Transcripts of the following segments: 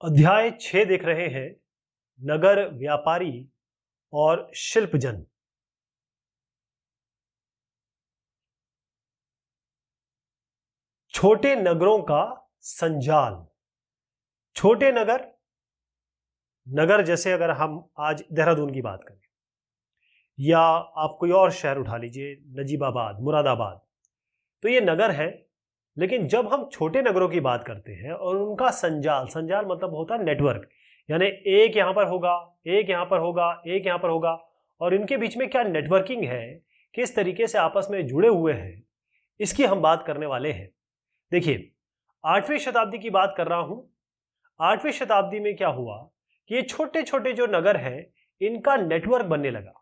अध्याय 6 देख रहे हैं, नगर व्यापारी और शिल्पजन। छोटे नगरों का संजाल। छोटे नगर, नगर जैसे अगर हम आज देहरादून की बात करें या आप कोई और शहर उठा लीजिए, नजीबाबाद, मुरादाबाद, तो ये नगर है। लेकिन जब हम छोटे नगरों की बात करते हैं और उनका संजाल, संजाल मतलब होता है नेटवर्क, यानी एक यहां पर होगा, एक यहां पर होगा, एक यहां पर होगा, और इनके बीच में क्या नेटवर्किंग है, किस तरीके से आपस में जुड़े हुए हैं, इसकी हम बात करने वाले हैं। देखिए, 8वीं शताब्दी की बात कर रहा हूं। 8वीं शताब्दी में क्या हुआ कि ये छोटे छोटे जो नगर हैं, इनका नेटवर्क बनने लगा।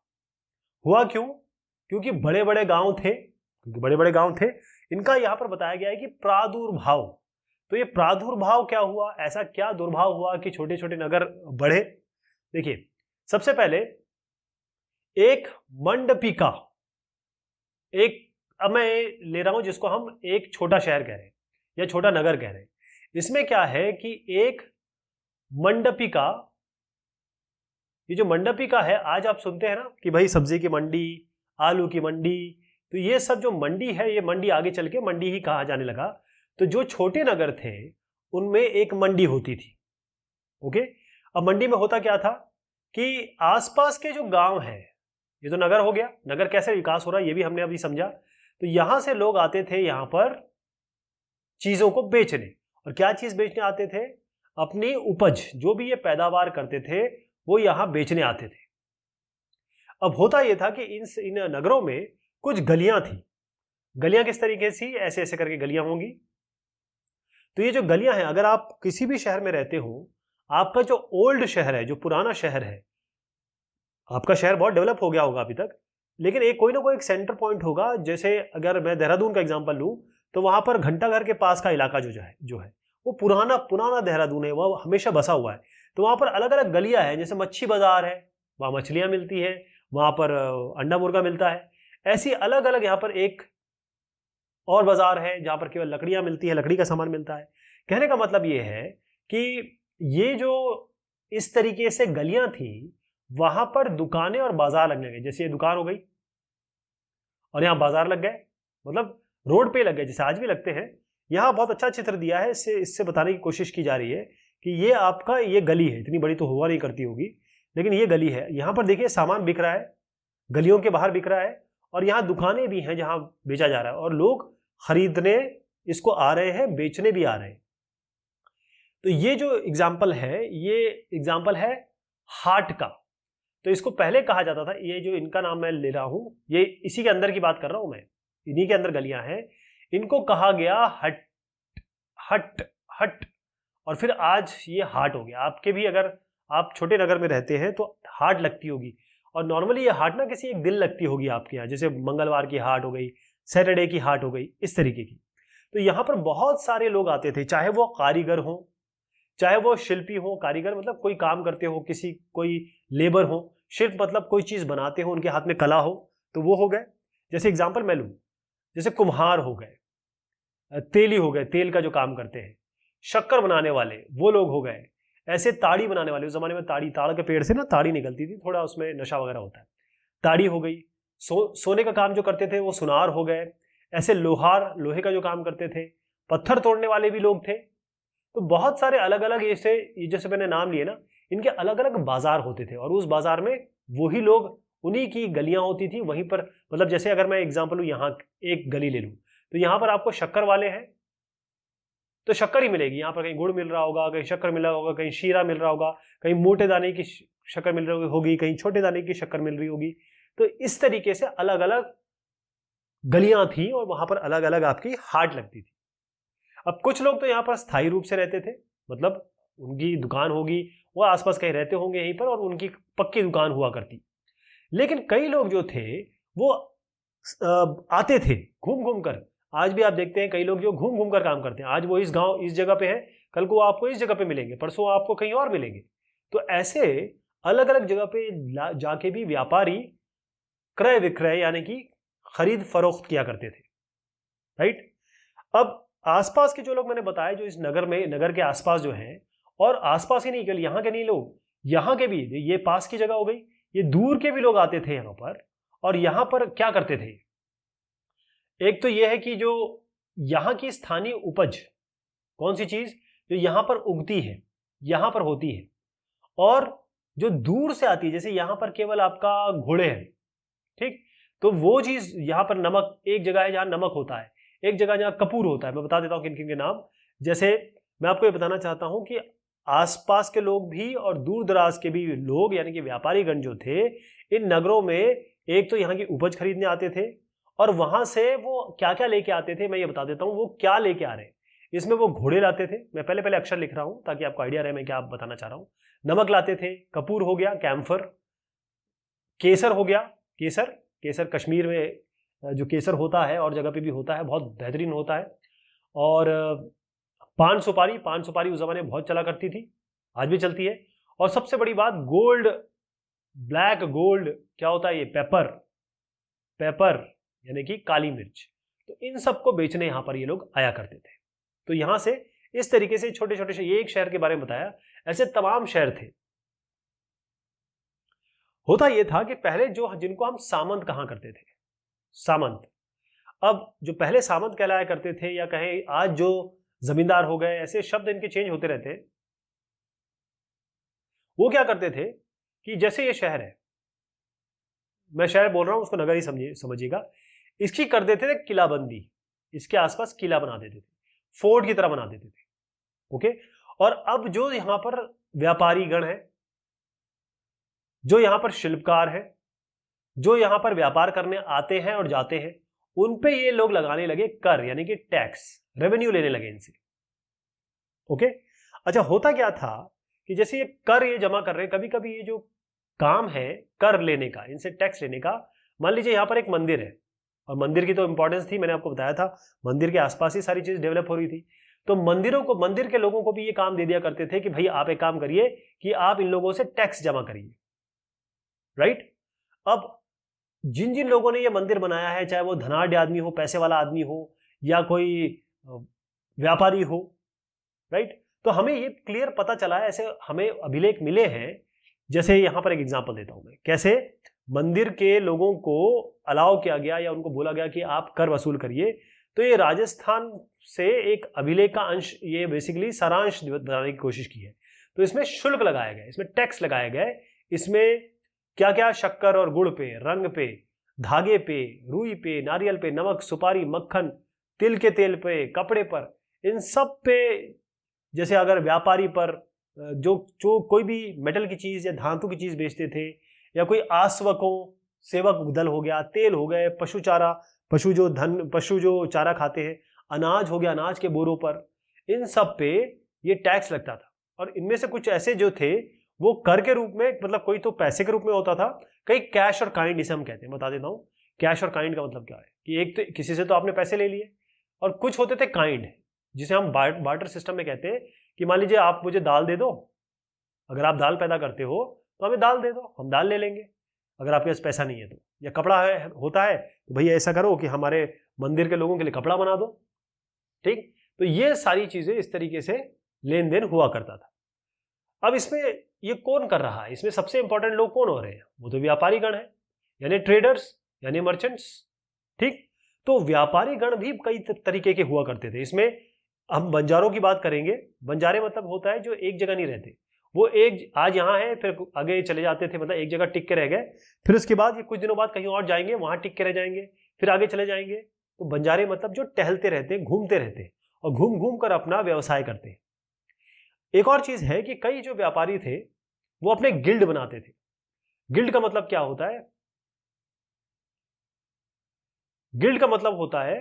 हुआ क्यों? क्योंकि बड़े बड़े गांव थे, इनका यहां पर बताया गया है कि प्रादुर्भाव। तो ये प्रादुर्भाव क्या हुआ, ऐसा क्या दुर्भाव हुआ कि छोटे छोटे नगर बढ़े? देखिए, सबसे पहले एक मंडपिका, अब मैं ले रहा हूं जिसको हम एक छोटा शहर कह रहे हैं या छोटा नगर कह रहे हैं। इसमें क्या है कि एक मंडपिका, ये जो मंडपिका है, आज आप सुनते हैं ना कि भाई सब्जी की मंडी, आलू की मंडी, तो ये सब जो मंडी है, ये मंडी आगे चल के मंडी ही कहा जाने लगा। तो जो छोटे नगर थे उनमें एक मंडी होती थी। ओके, अब मंडी में होता क्या था कि आसपास के जो गांव हैं, ये तो नगर हो गया, नगर कैसे विकास हो रहा है ये भी हमने अभी समझा। तो यहां से लोग आते थे यहां पर चीजों को बेचने। और क्या चीज बेचने आते थे? अपनी उपज, जो भी ये पैदावार करते थे वो यहां बेचने आते थे। अब होता यह था कि इन नगरों में कुछ गलियां थी। गलियां किस तरीके से? ऐसे ऐसे करके गलियां होंगी। तो ये जो गलियां हैं, अगर आप किसी भी शहर में रहते हो, आपका जो ओल्ड शहर है, जो पुराना शहर है, आपका शहर बहुत डेवलप हो गया होगा अभी तक, लेकिन एक कोई ना कोई एक सेंटर पॉइंट होगा। जैसे अगर मैं देहरादून का एग्जांपल लूं, तो वहां पर घंटाघर के पास का इलाका जो है वो पुराना पुराना देहरादून है, वो हमेशा बसा हुआ है। तो वहां पर अलग अलग गलियां हैं, जैसे मच्छी बाजार है, वहां मछलियां मिलती है, वहां पर अंडा मुर्गा मिलता है। ऐसी अलग अलग यहाँ पर एक और बाजार है जहां पर केवल लकड़ियां मिलती है, लकड़ी का सामान मिलता है। कहने का मतलब ये है कि ये जो इस तरीके से गलियां थी, वहां पर दुकानें और बाजार लगने लगे। जैसे ये दुकान हो गई और यहां बाजार लग गए, मतलब रोड पे लग गए, जैसे आज भी लगते हैं। यहां बहुत अच्छा चित्र दिया है, इससे बताने की कोशिश की जा रही है कि ये आपका ये गली है, इतनी बड़ी तो हुआ नहीं करती होगी, लेकिन ये गली है। यहां पर देखिए सामान बिक रहा है, गलियों के बाहर बिक रहा है, और यहां दुकानें भी हैं जहां बेचा जा रहा है, और लोग खरीदने इसको आ रहे हैं, बेचने भी आ रहे हैं। तो ये जो एग्जाम्पल है, ये एग्जाम्पल है हाट का। तो इसको पहले कहा जाता था, ये जो इनका नाम मैं ले रहा हूं, ये इसी के अंदर की बात कर रहा हूं मैं, इन्हीं के अंदर गलियां हैं, इनको कहा गया हट, हट, हट। और फिर आज ये हाट हो गया। आपके भी अगर आप छोटे नगर में रहते हैं तो हाट लगती होगी, और नॉर्मली ये हाट ना किसी एक दिन लगती होगी आपके यहाँ, जैसे मंगलवार की हाट हो गई, सैटरडे की हाट हो गई, इस तरीके की। तो यहाँ पर बहुत सारे लोग आते थे, चाहे वो कारीगर हो, चाहे वो शिल्पी हो। कारीगर मतलब कोई काम करते हो, कोई लेबर हो। शिल्प मतलब कोई चीज बनाते हो, उनके हाथ में कला हो, तो वो हो गए। जैसे एग्जाम्पल मैं लूं, जैसे कुम्हार हो गए, तेली हो गए, तेल का जो काम करते हैं, शक्कर बनाने वाले वो लोग हो गए, ऐसे ताड़ी बनाने वाले। उस जमाने में ताड़ के पेड़ से ना ताड़ी निकलती थी, थोड़ा उसमें नशा वगैरह होता है, ताड़ी हो गई। सोने का काम जो करते थे वो सुनार हो गए। ऐसे लोहार, लोहे का जो काम करते थे, पत्थर तोड़ने वाले भी लोग थे। तो बहुत सारे अलग अलग ये जैसे मैंने नाम लिए ना, इनके अलग अलग बाजार होते थे, और उस बाजार में वही लोग, उन्हीं की गलियां होती थी वहीं पर। मतलब जैसे अगर मैं एग्जांपल लूं, यहाँ एक गली ले लूं, तो यहां पर आपको शक्कर वाले हैं तो शक्कर ही मिलेगी। यहाँ पर कहीं गुड़ मिल रहा होगा, कहीं शक्कर मिल रहा होगा, कहीं शीरा मिल रहा होगा, कहीं मोटे दाने की शक्कर मिल रही होगी, कहीं छोटे दाने की शक्कर मिल रही होगी। तो इस तरीके से अलग अलग गलियां थी, और वहां पर अलग अलग आपकी हाट लगती थी। अब कुछ लोग तो यहाँ पर स्थायी रूप से रहते थे, मतलब उनकी दुकान होगी, वो आसपास कहीं रहते होंगे यहीं पर, और उनकी पक्की दुकान हुआ करती। लेकिन कई लोग जो थे वो आते थे घूम घूम कर। आज भी आप देखते हैं कई लोग जो घूम घूम कर काम करते हैं। आज वो इस गांव, इस जगह पे है, कल को आपको इस जगह पे मिलेंगे, परसों आपको कहीं और मिलेंगे। तो ऐसे अलग अलग जगह पे जाके भी व्यापारी क्रय विक्रय यानी कि खरीद फरोख्त किया करते थे, राइट। अब आसपास के जो लोग मैंने बताया, जो इस नगर के आसपास जो हैं, और आसपास ही नहीं, केवल यहाँ के नहीं लोग, यहाँ के भी, ये पास की जगह हो गई, ये दूर के भी लोग आते थे यहाँ पर। और यहाँ पर क्या करते थे, एक तो ये है कि जो यहाँ की स्थानीय उपज, कौन सी चीज जो यहाँ पर उगती है, यहाँ पर होती है, और जो दूर से आती है, जैसे यहाँ पर केवल आपका घोड़े हैं, ठीक, तो वो चीज यहाँ पर नमक, एक जगह है जहाँ नमक होता है, एक जगह जहाँ कपूर होता है। मैं बता देता हूँ किन किन के नाम। जैसे मैं आपको ये बताना चाहता हूँ कि आसपास के लोग भी और दूर दराज के भी लोग, यानी कि व्यापारीगण जो थे इन नगरों में, एक तो यहाँ की उपज खरीदने आते थे, और वहां से वो क्या क्या लेके आते थे, मैं ये बता देता हूँ वो क्या लेके आ रहे हैं। इसमें वो घोड़े लाते थे, मैं पहले पहले अक्षर लिख रहा हूं ताकि आपको आइडिया रहे मैं क्या बताना चाह रहा हूं। नमक लाते थे, कपूर हो गया, कैम्फर, केसर हो गया, केसर, केसर कश्मीर में जो केसर होता है और जगह पे भी होता है, बहुत बेहतरीन होता है। और पान सुपारी, पान सुपारी उस जमाने में बहुत चला करती थी, आज भी चलती है। और सबसे बड़ी बात गोल्ड, ब्लैक गोल्ड क्या होता है, ये पेपर, पेपर यानी कि काली मिर्च। तो इन सबको बेचने यहां पर ये लोग आया करते थे। तो यहां से इस तरीके से छोटे छोटे से, ये एक शहर के बारे में बताया, ऐसे तमाम शहर थे। होता यह था कि पहले जो, जिनको हम सामंत कहा करते थे, सामंत, अब जो पहले सामंत कहलाया करते थे, या कहें आज जो जमींदार हो गए, ऐसे शब्द इनके चेंज होते रहते हैं। वो क्या करते थे कि जैसे ये शहर है, मैं शहर बोल रहा हूं, उसको नगर ही समझिएगा, इसकी कर देते थे किलाबंदी, इसके आसपास किला बना देते थे, फोर्ट की तरह बना देते थे। ओके, और अब जो यहां पर व्यापारी गण है, जो यहां पर शिल्पकार है, जो यहां पर व्यापार करने आते हैं और जाते हैं, उन पे ये लोग लगाने लगे कर, यानी कि टैक्स, रेवेन्यू लेने लगे इनसे। ओके, अच्छा होता क्या था कि जैसे ये कर ये जमा कर रहे हैं, कभी कभी ये जो काम है कर लेने का, इनसे टैक्स लेने का, मान लीजिए यहां पर एक मंदिर है, और मंदिर की तो इंपॉर्टेंस थी, मैंने आपको बताया था, मंदिर के आसपास ही सारी चीज डेवलप हो रही थी। तो मंदिरों को, मंदिर के लोगों को भी ये काम दे दिया करते थे कि भाई आप एक काम करिए कि आप इन लोगों से टैक्स जमा करिए, राइट। अब जिन जिन लोगों ने ये मंदिर बनाया है, चाहे वो धनाढ्य आदमी हो, पैसे वाला आदमी हो, या कोई व्यापारी हो, राइट, तो हमें ये क्लियर पता चला है, ऐसे हमें अभिलेख मिले हैं। जैसे यहां पर एक एग्जांपल देता हूं मैं, कैसे मंदिर के लोगों को अलाउ किया गया या उनको बोला गया कि आप कर वसूल करिए। तो ये राजस्थान से एक अभिलेख का अंश, ये बेसिकली सारांश बनाने की कोशिश की है। तो इसमें शुल्क लगाया गया, इसमें टैक्स लगाया गया, इसमें क्या क्या, शक्कर और गुड़ पे, रंग पे, धागे पे, रुई पे, नारियल पे, नमक, सुपारी, मक्खन, तिल के तेल पे, कपड़े पर, इन सब पे, जैसे अगर व्यापारी पर जो जो कोई भी मेटल की चीज या धातु की चीज बेचते थे, या कोई आश्वकों, सेवक दल हो गया, तेल हो गए, पशु चारा, पशु जो चारा खाते हैं, अनाज हो गया, अनाज के बोरों पर, इन सब पे ये टैक्स लगता था। और इनमें से कुछ ऐसे जो थे वो कर के रूप में, मतलब कोई तो पैसे के रूप में होता था, कई कैश और काइंड, इसे हम कहते हैं, बता देता हूं कैश और काइंड का मतलब क्या है। कि एक तो किसी से तो आपने पैसे ले लिए, और कुछ होते थे काइंड, जिसे हम बार्टर सिस्टम में कहते हैं कि मान लीजिए आप मुझे दाल दे दो, अगर आप दाल पैदा करते हो तो हमें दाल दे दो, हम दाल ले लेंगे, अगर आपके पास पैसा नहीं है तो। या कपड़ा है, होता है तो भैया ऐसा करो कि हमारे मंदिर के लोगों के लिए कपड़ा बना दो, ठीक। तो ये सारी चीजें इस तरीके से लेन देन हुआ करता था। अब इसमें ये कौन कर रहा है, इसमें सबसे इंपॉर्टेंट लोग कौन हो रहे हैं, वो तो व्यापारी गण है, यानी ट्रेडर्स, यानी मर्चेंट्स, ठीक। तो व्यापारी गण भी कई तरीके के हुआ करते थे। इसमें हम बंजारों की बात करेंगे। बंजारे मतलब होता है जो एक जगह नहीं रहते, वो एक आज यहाँ है फिर आगे चले जाते थे, मतलब एक जगह टिक के रह गए, फिर उसके बाद ये कुछ दिनों बाद कहीं और जाएंगे, वहां टिक के रह जाएंगे, फिर आगे चले जाएंगे। तो बंजारे मतलब जो टहलते रहते, घूमते रहते, और घूम घूम कर अपना व्यवसाय करते। एक और चीज है कि कई जो व्यापारी थे वो अपने गिल्ड बनाते थे। गिल्ड का मतलब क्या होता है, गिल्ड का मतलब होता है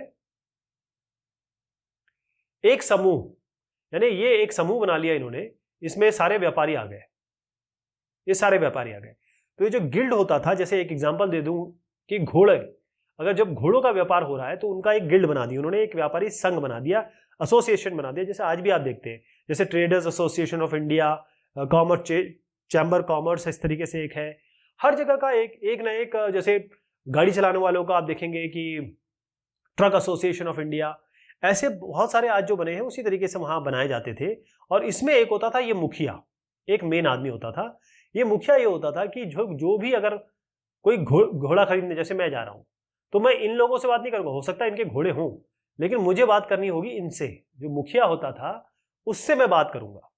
एक समूह, यानी ये एक समूह बना लिया इन्होंने, इसमें सारे व्यापारी आ गए, ये सारे व्यापारी आ गए। तो ये जो गिल्ड होता था, जैसे एक एग्जांपल दे दूं कि घोड़े, अगर जब घोड़ों का व्यापार हो रहा है तो उनका एक गिल्ड बना दिया उन्होंने, एक व्यापारी संघ बना दिया, एसोसिएशन बना दिया। जैसे आज भी आप देखते हैं, जैसे traders association of India, commerce chamber commerce, इस तरीके से एक है। हर जगह का एक ना एक, जैसे गाड़ी चलाने वालों का आप देखेंगे कि ट्रक एसोसिएशन ऑफ इंडिया, ऐसे बहुत सारे आज जो बने हैं उसी तरीके से वहां बनाए जाते थे। और इसमें एक होता था ये मुखिया, एक मेन आदमी होता था। ये मुखिया ये होता था कि जो भी अगर कोई घोड़ा खरीदने, जैसे मैं जा रहा हूं, तो मैं इन लोगों से बात नहीं करूंगा, हो सकता है इनके घोड़े हों, लेकिन मुझे बात करनी होगी इनसे। जो मुखिया होता था उससे मैं बात करूंगा।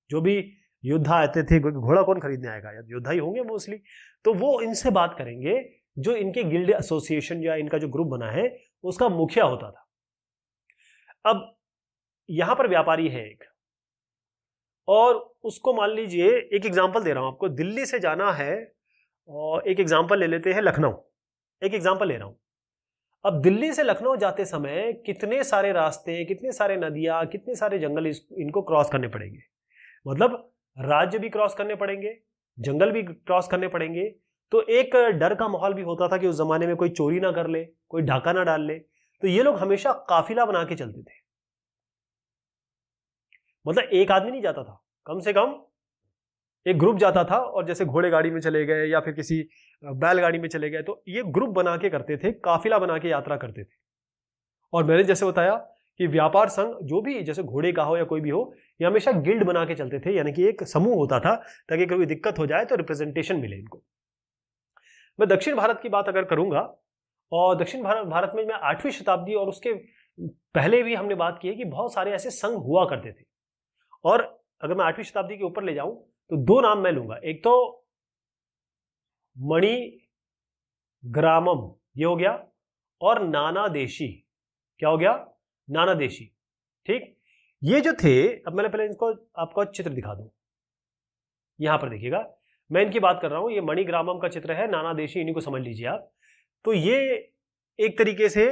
जो भी योद्धा आते थे, घोड़ा कौन खरीदने आएगा, योद्धा ही होंगे मोस्टली, तो वो इनसे बात करेंगे। जो इनके गिल्ड एसोसिएशन या इनका जो ग्रुप बना है उसका मुखिया होता था। अब यहां पर व्यापारी है एक, और उसको मान लीजिए, एक एग्जांपल दे रहा हूं आपको, दिल्ली से जाना है, और एक एग्जांपल ले लेते हैं लखनऊ, एक एग्जांपल ले रहा हूं। अब दिल्ली से लखनऊ जाते समय कितने सारे रास्ते, कितने सारे नदियां, कितने सारे जंगल इनको क्रॉस करने पड़ेंगे। मतलब राज्य भी क्रॉस करने पड़ेंगे, जंगल भी क्रॉस करने पड़ेंगे। तो एक डर का माहौल भी होता था कि उस जमाने में कोई चोरी ना कर ले, कोई ढाका ना डाल ले। तो ये लोग हमेशा काफिला बना के चलते थे। मतलब एक आदमी नहीं जाता था, कम से कम एक ग्रुप जाता था। और जैसे घोड़े गाड़ी में चले गए या फिर किसी बैलगाड़ी में चले गए, तो ये ग्रुप बना के करते थे, काफिला बना के यात्रा करते थे। और मैंने जैसे बताया कि व्यापार संघ जो भी, जैसे घोड़े का हो या कोई भी हो, ये हमेशा गिल्ड बना के चलते थे, यानी कि एक समूह होता था, ताकि कोई दिक्कत हो जाए तो रिप्रेजेंटेशन मिले इनको। मैं दक्षिण भारत की बात अगर करूंगा, और दक्षिण भारत में मैं 8वीं शताब्दी और उसके पहले भी हमने बात की है कि बहुत सारे ऐसे संघ हुआ करते थे। और अगर मैं 8वीं शताब्दी के ऊपर ले जाऊं तो दो नाम मैं लूंगा, एक तो मणि ग्रामम, ये हो गया, और नाना देशी, क्या हो गया, नाना देशी। ठीक, ये जो थे, अब मैंने पहले इनको आपको चित्र दिखा दूं। यहां पर देखिएगा, मैं इनकी बात कर रहा हूं, ये मणिग्रामम का चित्र है, नाना देशी इन्हीं को समझ लीजिए आप। तो ये एक तरीके से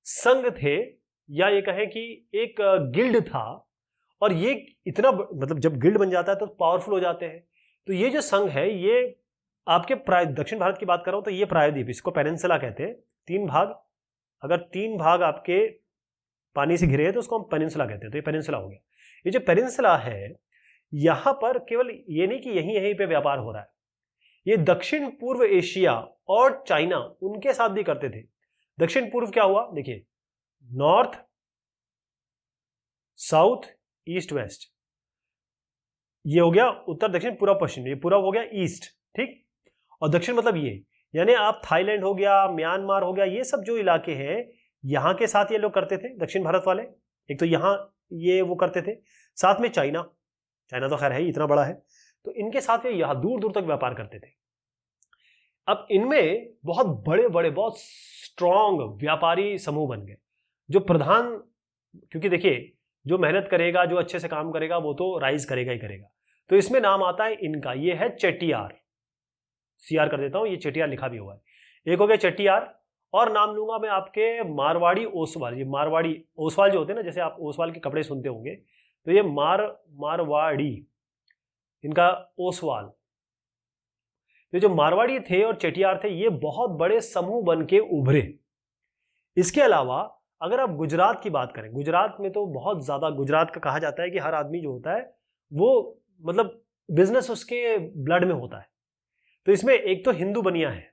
संघ थे, या ये कहें कि एक गिल्ड था। और ये इतना मतलब जब गिल्ड बन जाता है तो पावरफुल हो जाते हैं। तो ये जो संघ है, ये आपके दक्षिण भारत की बात कर रहा हूं तो ये प्रायद्वीप, इसको पेनिनसुला कहते हैं। 3 भाग, अगर 3 भाग आपके पानी से घिरे हैं तो उसको हम पेनिनसुला कहते हैं। तो ये पेनिनसुला हो गया। ये जो पेनिनसुला है, यहां पर केवल ये नहीं कि यहीं पे व्यापार हो रहा है, ये दक्षिण पूर्व एशिया और चाइना उनके साथ भी करते थे। दक्षिण पूर्व क्या हुआ, देखिए, नॉर्थ, साउथ, ईस्ट, वेस्ट, ये हो गया उत्तर दक्षिण पूर्व पश्चिम, ये पूरा हो गया ईस्ट। ठीक, और दक्षिण मतलब ये, यानी आप थाईलैंड हो गया, म्यांमार हो गया, ये सब जो इलाके हैं यहां के साथ ये लोग करते थे, दक्षिण भारत वाले। एक तो यहां ये वो करते थे, साथ में चाइना, चाइना तो खैर है ही, इतना बड़ा है, तो इनके साथ ये यहां दूर दूर तक व्यापार करते थे। अब इनमें बहुत बड़े बड़े, बहुत स्ट्रॉन्ग व्यापारी समूह बन गए, जो प्रधान, क्योंकि देखिए, जो मेहनत करेगा, जो अच्छे से काम करेगा, वो तो राइज करेगा ही करेगा। तो इसमें नाम आता है इनका, ये है चेट्टियार, सीआर कर देता हूं, ये चेट्टियार लिखा भी हुआ है। एक हो गया चेट्टियार, और नाम लूंगा मैं आपके मारवाड़ी ओसवाल। ये मारवाड़ी ओसवाल जो होते हैं ना, जैसे आप ओसवाल के कपड़े सुनते होंगे, तो ये मारवाड़ी, इनका ओसवाल। तो जो मारवाड़ी थे और चेटियार थे, ये बहुत बड़े समूह बन के उभरे। इसके अलावा अगर आप गुजरात की बात करें, गुजरात में तो बहुत ज्यादा, गुजरात का कहा जाता है कि हर आदमी जो होता है वो मतलब बिजनेस उसके ब्लड में होता है। तो इसमें एक तो हिंदू बनिया है,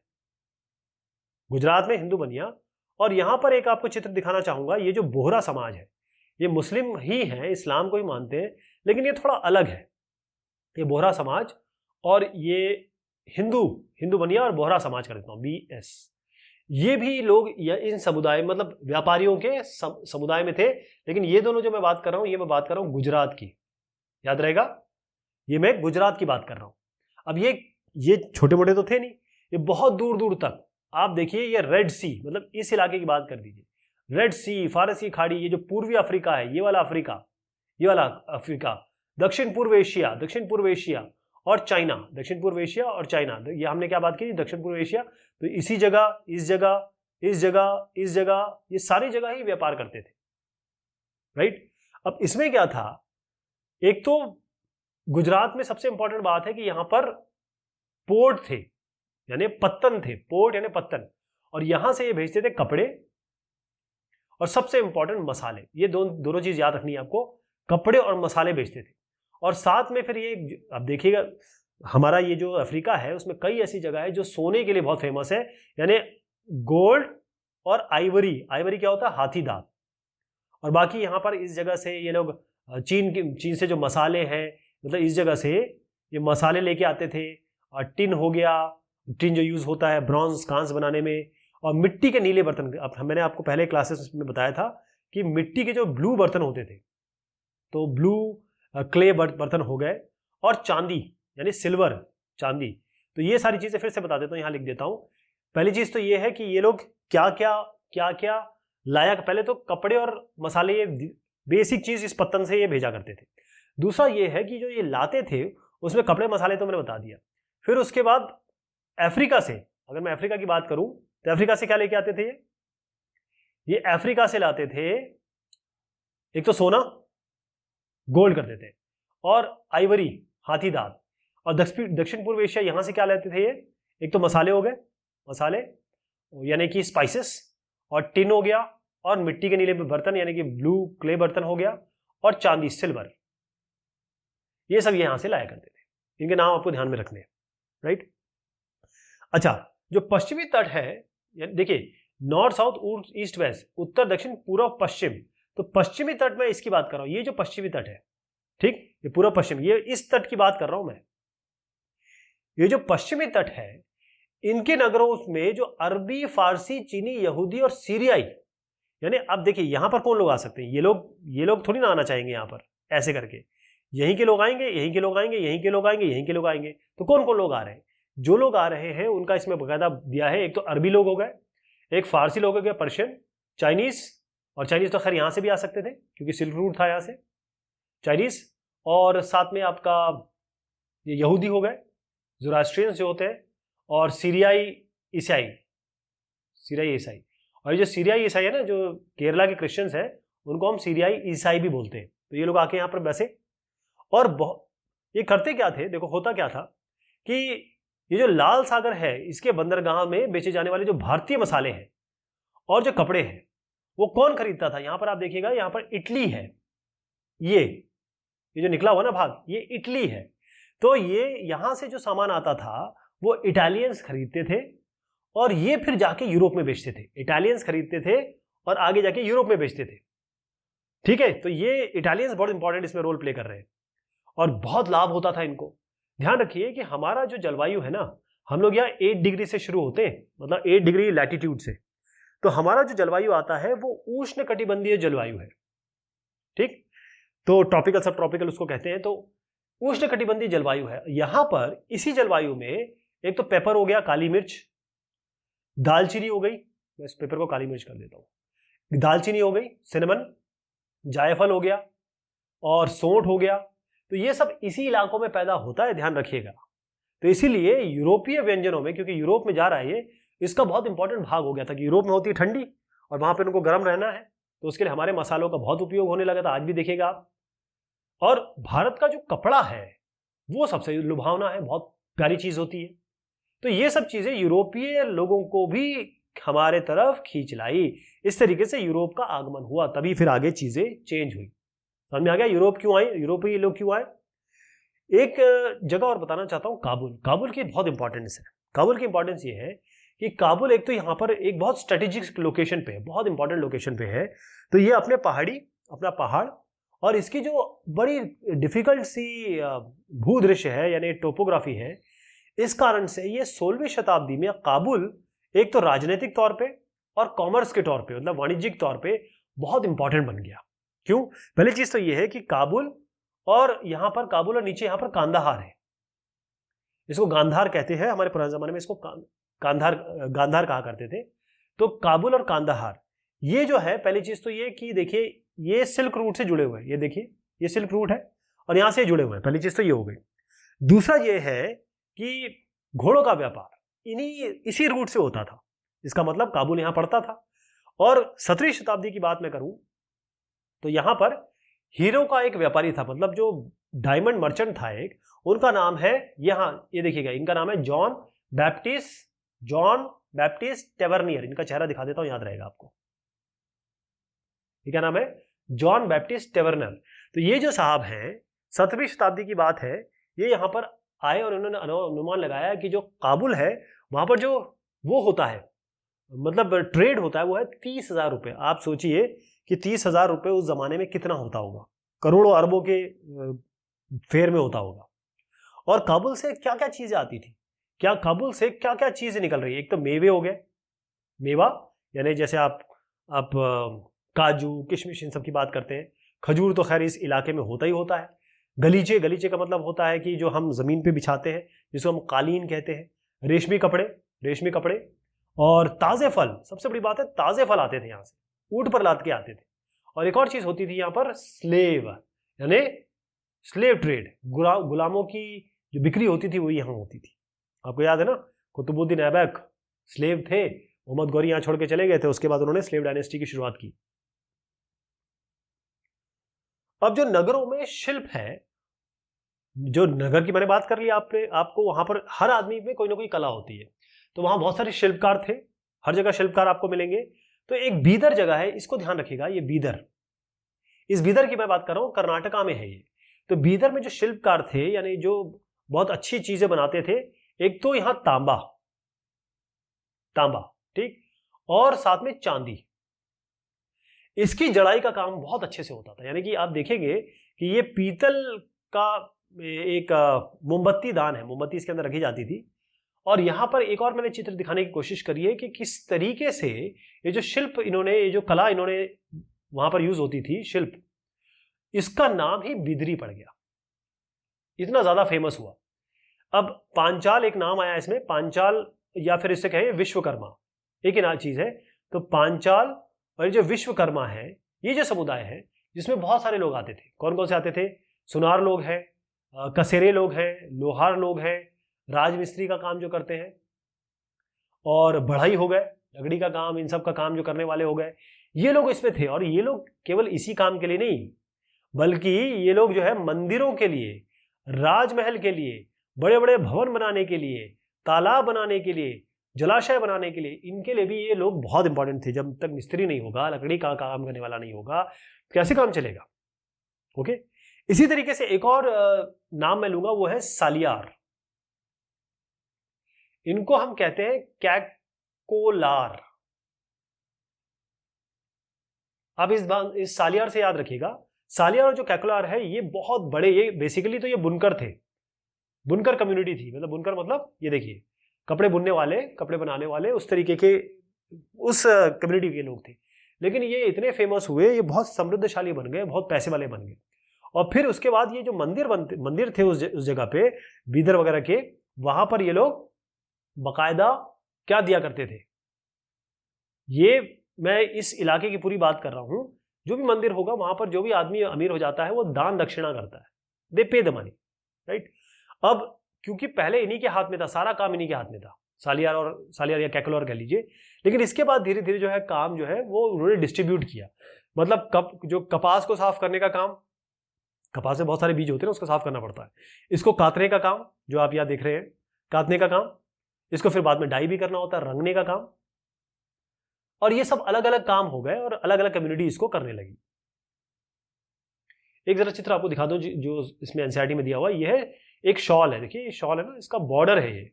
गुजरात में हिंदू बनिया। और यहां पर एक आपको चित्र दिखाना चाहूंगा, ये जो बोहरा समाज है, ये मुस्लिम ही है, इस्लाम को ही मानते हैं, लेकिन ये थोड़ा अलग है, ये बोहरा समाज। और ये हिंदू बनिया और बोहरा समाज कर देता हूं, BS। ये भी लोग इन समुदाय, मतलब व्यापारियों के समुदाय में थे। लेकिन ये दोनों जो मैं बात कर रहा हूं, ये मैं बात कर रहा हूं गुजरात की, याद रहेगा, ये मैं गुजरात की बात कर रहा हूं। अब ये छोटे मोटे तो थे नहीं, ये बहुत दूर दूर तक, आप देखिए, ये रेड सी, मतलब इस इलाके की बात कर दीजिए, रेड सी, फारसी खाड़ी, ये जो पूर्वी अफ्रीका है, ये वाला अफ्रीका, दक्षिण पूर्व एशिया और चाइना, दक्षिण पूर्व एशिया और चाइना, ये हमने क्या बात की, दक्षिण पूर्व एशिया। तो इसी जगह, इस जगह, इस जगह, इस जगह, ये सारी जगह ही व्यापार करते थे, राइट। अब इसमें क्या था, एक तो गुजरात में सबसे इंपॉर्टेंट बात है कि यहां पर पोर्ट थे, यानी पत्तन थे, पोर्ट यानी पत्तन, और यहां से ये भेजते थे कपड़े, और सबसे इंपॉर्टेंट मसाले। ये दोनों चीज याद रखनी है आपको, कपड़े और मसाले भेजते थे। और साथ में फिर ये, अब देखिएगा, हमारा ये जो अफ्रीका है उसमें कई ऐसी जगह है जो सोने के लिए बहुत फेमस है, यानी गोल्ड और आइवरी। आइवरी क्या होता है, हाथी दांत। और बाकी यहाँ पर इस जगह से ये लोग चीन से जो मसाले हैं, मतलब इस जगह से ये मसाले लेके आते थे। और टिन हो गया, टिन जो यूज होता है ब्रॉन्ज कांस बनाने में, और मिट्टी के नीले बर्तन। अब मैंने आपको पहले क्लासेस में बताया था कि मिट्टी के जो ब्लू बर्तन होते थे, तो ब्लू क्ले बर्तन हो गए, और चांदी यानी सिल्वर, चांदी। तो ये सारी चीजें फिर से बता देता हूँ, यहाँ लिख देता हूँ। पहली चीज तो ये है कि ये लोग क्या क्या लाया। पहले तो कपड़े और मसाले, ये बेसिक चीज इस पत्तन से ये भेजा करते थे। दूसरा ये है कि जो ये लाते थे उसमें कपड़े मसाले तो मैंने बता दिया। फिर उसके बाद अफ्रीका से, अगर मैं अफ्रीका की बात करूं तो अफ्रीका से क्या लेके आते थे? ये अफ्रीका से लाते थे एक तो सोना, गोल्ड करते थे, और आइवरी, हाथी दांत। और दक्षिण पूर्व एशिया, यहां से क्या लेते थे? ये एक तो मसाले हो गए, मसाले यानी कि स्पाइसेस, और टिन हो गया, और मिट्टी के नीले बर्तन यानी कि ब्लू क्ले बर्तन हो गया, और चांदी, सिल्वर। ये सब यहां से लाया करते थे। इनके नाम आपको ध्यान में रखने हैं, राइट। अच्छा, जो पश्चिमी तट है, देखिए नॉर्थ साउथ ईस्ट वेस्ट, उत्तर दक्षिण पूर्व पश्चिम, तो पश्चिमी तट में इसकी बात कर रहा हूं। ये जो पश्चिमी तट है, ठीक, ये पूरा पश्चिम, ये इस तट की बात कर रहा हूं मैं। ये जो पश्चिमी तट है, इनके नगरों में जो अरबी, फारसी, चीनी, यहूदी और सीरियाई, यानी अब देखिए यहां पर कौन लोग आ सकते हैं? ये लोग थोड़ी ना आना चाहेंगे यहां पर ऐसे करके। यहीं के लोग आएंगे, यहीं के लोग आएंगे, यहीं के लोग आएंगे, यहीं के लोग आएंगे। तो कौन कौन लोग आ रहे हैं? जो लोग आ रहे हैं उनका इसमें बकायदा दिया है। एक तो अरबी लोग हो गए, एक फारसी लोग हो गए, पर्शियन, चाइनीज, और चाइनीज तो खैर यहां से भी आ सकते थे क्योंकि सिल्क रूट था यहां से, चाइनीज। और साथ में आपका ये यहूदी हो गए, ज़ोरास्ट्रियंस जो होते हैं, और सीरियाई ईसाई, और ये जो सीरियाई ईसाई है ना, जो केरला के क्रिश्चियंस हैं, उनको हम सीरियाई ईसाई भी बोलते हैं। तो ये लोग आके यहाँ पर बसे, और ये करते क्या थे? देखो होता क्या था कि ये जो लाल सागर है, इसके बंदरगाह में बेचे जाने वाले जो भारतीय मसाले हैं और जो कपड़े हैं, वो कौन खरीदता था? यहां पर आप देखिएगा, यहां पर इटली है, ये जो निकला हुआ ना भाग, ये इटली है। तो ये यहां से जो सामान आता था वो इटालियंस खरीदते थे, और ये फिर जाके यूरोप में बेचते थे। इटालियंस खरीदते थे और आगे जाके यूरोप में बेचते थे, ठीक है। तो ये इटालियंस बहुत इंपॉर्टेंट इसमें रोल प्ले कर रहे हैं, और बहुत लाभ होता था इनको। ध्यान रखिए कि हमारा जो जलवायु है ना, हम लोग यहाँ 8 डिग्री से शुरू होते हैं, मतलब 8 डिग्री लैटिट्यूड से। तो हमारा जो जलवायु आता है वो उष्ण कटिबंधीय जलवायु है, ठीक। तो ट्रॉपिकल, सब ट्रॉपिकल उसको कहते हैं। तो उष्ण कटिबंधीय जलवायु है। यहां पर इसी जलवायु में एक तो पेपर हो गया, काली मिर्च, दालचीनी हो गई, मैं इस पेपर को काली मिर्च कर देता हूं, दालचीनी हो गई, सिनेमन, जायफल हो गया, और सौंठ हो गया। तो ये सब इसी इलाकों में पैदा होता है, ध्यान रखिएगा। तो इसीलिए यूरोपीय व्यंजनों में, क्योंकि यूरोप में जा रहा है ये, इसका बहुत इंपॉर्टेंट भाग हो गया था कि यूरोप में होती है ठंडी और वहां पर उनको गर्म रहना है, तो उसके लिए हमारे मसालों का बहुत उपयोग होने लगा था। आज भी देखिएगा आप। और भारत का जो कपड़ा है वो सबसे लुभावना है, बहुत प्यारी चीज होती है। तो ये सब चीजें यूरोपीय लोगों को भी हमारे तरफ खींच लाई। इस तरीके से यूरोप का आगमन हुआ, तभी फिर आगे चीजें चेंज हुई। समझ में आ गया यूरोप क्यों आए, यूरोपीय लोग क्यों आए। एक जगह और बताना चाहता हूं, काबुल। काबुल की बहुत इंपॉर्टेंस है। काबुल की इंपॉर्टेंस ये है कि काबुल एक तो यहाँ पर एक बहुत स्ट्रेटेजिक लोकेशन पे है, बहुत इंपॉर्टेंट लोकेशन पे है। तो ये अपने अपना पहाड़, और इसकी जो बड़ी डिफिकल्ट सी भूदृश्य है यानी टोपोग्राफी है, इस कारण से ये 16वीं शताब्दी में काबुल एक तो राजनीतिक तौर पे और कॉमर्स के तौर पे, मतलब वाणिज्यिक तौर पे बहुत इंपॉर्टेंट बन गया। क्यों? पहली चीज तो ये है कि काबुल, और यहां पर काबुल और नीचे यहां पर कांदाहार है, इसको गांधार कहते हैं। हमारे पुराने जमाने में इसको गांधार कहा करते थे। तो काबुल और कांदाहार, ये जो है, पहली चीज तो ये कि देखिए ये सिल्क रूट से जुड़े हुए हैं। ये देखिए ये सिल्क रूट है और यहां से जुड़े हुए हैं। पहली चीज तो ये हो गई। दूसरा ये है कि घोड़ों का व्यापार इसी रूट से होता था। इसका मतलब काबुल यहां पड़ता था। और 17वीं शताब्दी की बात मैं करूं तो यहां पर हीरो का एक व्यापारी था, मतलब जो डायमंड मर्चेंट था एक, उनका नाम है, यहां ये देखिएगा, इनका नाम है जॉन बैप्टिस्ट टेवर्नियर। इनका चेहरा दिखा देता हूं, याद रहेगा आपको। ये क्या नाम है? John Baptist Tavernier. तो ये जो साहब हैं, 17वीं शताब्दी की बात है, ये यहां पर आए और उन्होंने अनुमान लगाया कि जो काबुल है वहां पर जो वो होता है, मतलब ट्रेड होता है, वो है 30,000 रुपए। आप सोचिए कि 30,000 रुपये उस जमाने में कितना होता होगा, करोड़ों अरबों के फेयर में होता होगा। और काबुल से क्या क्या चीजें आती थी, क्या काबुल से क्या क्या चीजें निकल रही है। एक तो मेवे हो गए, मेवा यानी जैसे आप काजू किशमिश इन सब की बात करते हैं। खजूर तो खैर इस इलाके में होता ही होता है। गलीचे, गलीचे का मतलब होता है कि जो हम जमीन पे बिछाते हैं, जिसको हम कालीन कहते हैं। रेशमी कपड़े, रेशमी कपड़े। और ताजे फल, सबसे बड़ी बात है ताजे फल आते थे यहाँ से, ऊंट पर लाद के आते थे। और एक और चीज होती थी यहाँ पर, स्लेव यानी स्लेव ट्रेड, गुलामों की जो बिक्री होती थी वो यहाँ होती थी। आपको याद है ना, कुतुबुद्दीन ऐबक स्लेव थे, मोहम्मद गौरी यहाँ छोड़ के चले गए थे, उसके बाद उन्होंने स्लेव डायनेस्टी की शुरुआत की। अब जो नगरों में शिल्प है, जो नगर की मैंने बात कर ली आपको वहां पर हर आदमी में कोई ना कोई कला होती है, तो वहां बहुत सारे शिल्पकार थे, हर जगह शिल्पकार आपको मिलेंगे। तो एक बीदर जगह है, इसको ध्यान रखिएगा, ये बीदर, इस बीदर की मैं बात कर रहा हूं, कर्नाटका में है ये। तो बीदर में जो शिल्पकार थे, यानी जो बहुत अच्छी चीजें बनाते थे, एक तो यहां तांबा, तांबा ठीक, और साथ में चांदी, इसकी जड़ाई का काम बहुत अच्छे से होता था। यानी कि आप देखेंगे कि ये पीतल का एक मोमबत्ती दान है, मोमबत्ती इसके अंदर रखी जाती थी। और यहां पर एक और मैंने चित्र दिखाने की कोशिश करी है कि किस तरीके से ये जो शिल्प इन्होंने, ये जो कला इन्होंने वहां पर यूज होती थी, शिल्प, इसका नाम ही बिदरी पड़ गया, इतना ज्यादा फेमस हुआ। अब पांचाल एक नाम आया इसमें, पांचाल या फिर इससे कहें विश्वकर्मा, एक ही चीज है। तो पांचाल और ये जो विश्वकर्मा है, ये जो समुदाय है जिसमें बहुत सारे लोग आते थे। कौन कौन से आते थे? सुनार लोग हैं, कसेरे लोग हैं, लोहार लोग हैं, राजमिस्त्री का काम जो करते हैं, और बढ़ई हो गए, लकड़ी का काम, इन सब का काम जो करने वाले हो गए, ये लोग इसमें थे। और ये लोग केवल इसी काम के लिए नहीं, बल्कि ये लोग जो है मंदिरों के लिए, राजमहल के लिए, बड़े बड़े भवन बनाने के लिए, तालाब बनाने के लिए, जलाशय बनाने के लिए, इनके लिए भी ये लोग बहुत इंपॉर्टेंट थे। जब तक मिस्त्री नहीं होगा, लकड़ी का काम करने वाला नहीं होगा, कैसे काम चलेगा? ओके। इसी तरीके से एक और नाम मैं लूंगा, वो है सालियार। इनको हम कहते हैं कैकोलार। अब इस सालियार से याद रखिएगा, सालियार और जो कैकोलार है, ये बहुत बड़े, ये बेसिकली तो ये बुनकर थे, बुनकर कम्युनिटी थी। मतलब बुनकर मतलब ये देखिए, कपड़े बुनने वाले, कपड़े बनाने वाले, उस तरीके के, उस कम्युनिटी के लोग थे। लेकिन ये इतने फेमस हुए, ये बहुत समृद्धशाली बन गए, बहुत पैसे वाले बन गए। और फिर उसके बाद ये जो मंदिर थे उस जगह पे, बीदर वगैरह के, वहां पर ये लोग बकायदा क्या दिया करते थे, ये मैं इस इलाके की पूरी बात कर रहा हूं, जो भी मंदिर होगा वहां पर जो भी आदमी अमीर हो जाता है वो दान दक्षिणा करता है, दे पे द मनी, राइट। अब क्योंकि पहले इन्हीं के हाथ में था, सारा काम इन्हीं के हाथ में था, सालियार या कैकोलार कह लीजिए। लेकिन इसके बाद धीरे धीरे जो है काम जो है वो उन्होंने डिस्ट्रीब्यूट किया। मतलब जो कपास को साफ करने का काम, कपास में बहुत सारे बीज होते हैं, उसको साफ करना पड़ता है। इसको काटने का काम, जो आप यहाँ देख रहे हैं, काटने का काम, इसको फिर बाद में डाई भी करना होता है, रंगने का काम। और ये सब अलग अलग काम हो गए और अलग अलग कम्युनिटी इसको करने लगी। एक जरा चित्र आपको दिखा दो जो इसमें एनसीईआरटी में दिया हुआ है। ये है एक शॉल है, देखिए ये शॉल है ना, इसका बॉर्डर है ये।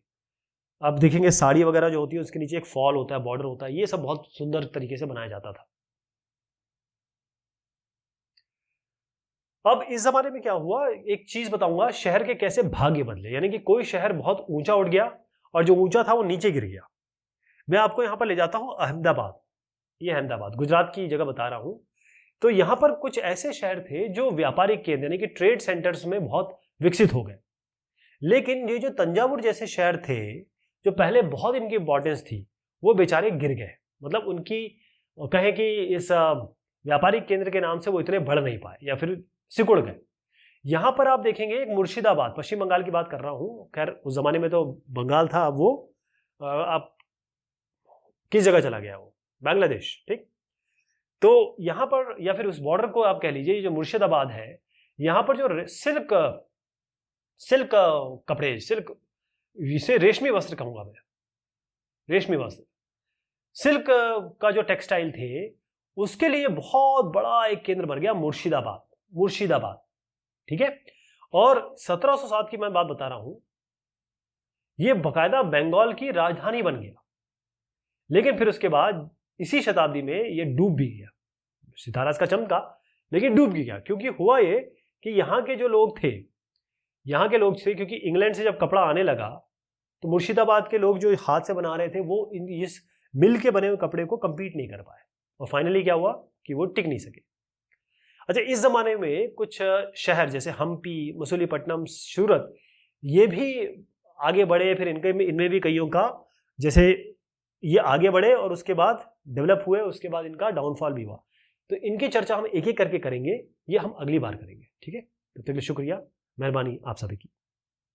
आप देखेंगे साड़ी वगैरह जो होती है उसके नीचे एक फॉल होता है, बॉर्डर होता है, ये सब बहुत सुंदर तरीके से बनाया जाता था। अब इस जमाने में क्या हुआ, एक चीज बताऊंगा, शहर के कैसे भाग्य बदले। यानी कि कोई शहर बहुत ऊंचा उठ गया और जो ऊंचा था वो नीचे गिर गया। मैं आपको यहां पर ले जाता हूं अहमदाबाद, ये अहमदाबाद गुजरात की जगह बता रहा हूं। तो यहां पर कुछ ऐसे शहर थे जो व्यापारिक केंद्र यानी कि ट्रेड सेंटर्स में बहुत विकसित हो गए। लेकिन ये जो तंजावुर जैसे शहर थे, जो पहले बहुत इनकी इंपॉर्टेंस थी, वो बेचारे गिर गए। मतलब उनकी कहें कि इस व्यापारिक केंद्र के नाम से वो इतने बढ़ नहीं पाए या फिर सिकुड़ गए। यहां पर आप देखेंगे एक मुर्शिदाबाद, पश्चिम बंगाल की बात कर रहा हूं, खैर उस जमाने में तो बंगाल था, अब वो आप किस जगह चला गया, वो बांग्लादेश, ठीक। तो यहां पर या फिर उस बॉर्डर को आप कह लीजिए, जो मुर्शिदाबाद है, यहां पर जो सिल्क कपड़े, सिल्क, इसे रेशमी वस्त्र कहूंगा मैं, रेशमी वस्त्र, सिल्क का जो टेक्सटाइल थे, उसके लिए बहुत बड़ा एक केंद्र बन गया मुर्शिदाबाद, ठीक है। और 1707 की मैं बात बता रहा हूं, यह बकायदा बंगाल की राजधानी बन गया। लेकिन फिर उसके बाद इसी शताब्दी में यह डूब भी गया, सितारा इसका चमका, लेकिन डूब गया। क्योंकि हुआ ये कि यहाँ के जो लोग थे, क्योंकि इंग्लैंड से जब कपड़ा आने लगा तो मुर्शिदाबाद के लोग जो हाथ से बना रहे थे वो इस मिल के बने हुए कपड़े को compete नहीं कर पाए, और फाइनली क्या हुआ कि वो टिक नहीं सके। अच्छा, इस जमाने में कुछ शहर जैसे हम्पी, मसूलीपट्टनम, सूरत, ये भी आगे बढ़े, फिर इनमें भी कईयों का जैसे ये आगे बढ़े और उसके बाद डेवलप हुए, उसके बाद इनका डाउनफॉल भी हुआ। तो इनकी चर्चा हम एक एक करके करेंगे, ये हम अगली बार करेंगे। ठीक है, तब तक के लिए शुक्रिया, मेहरबानी आप सभी की।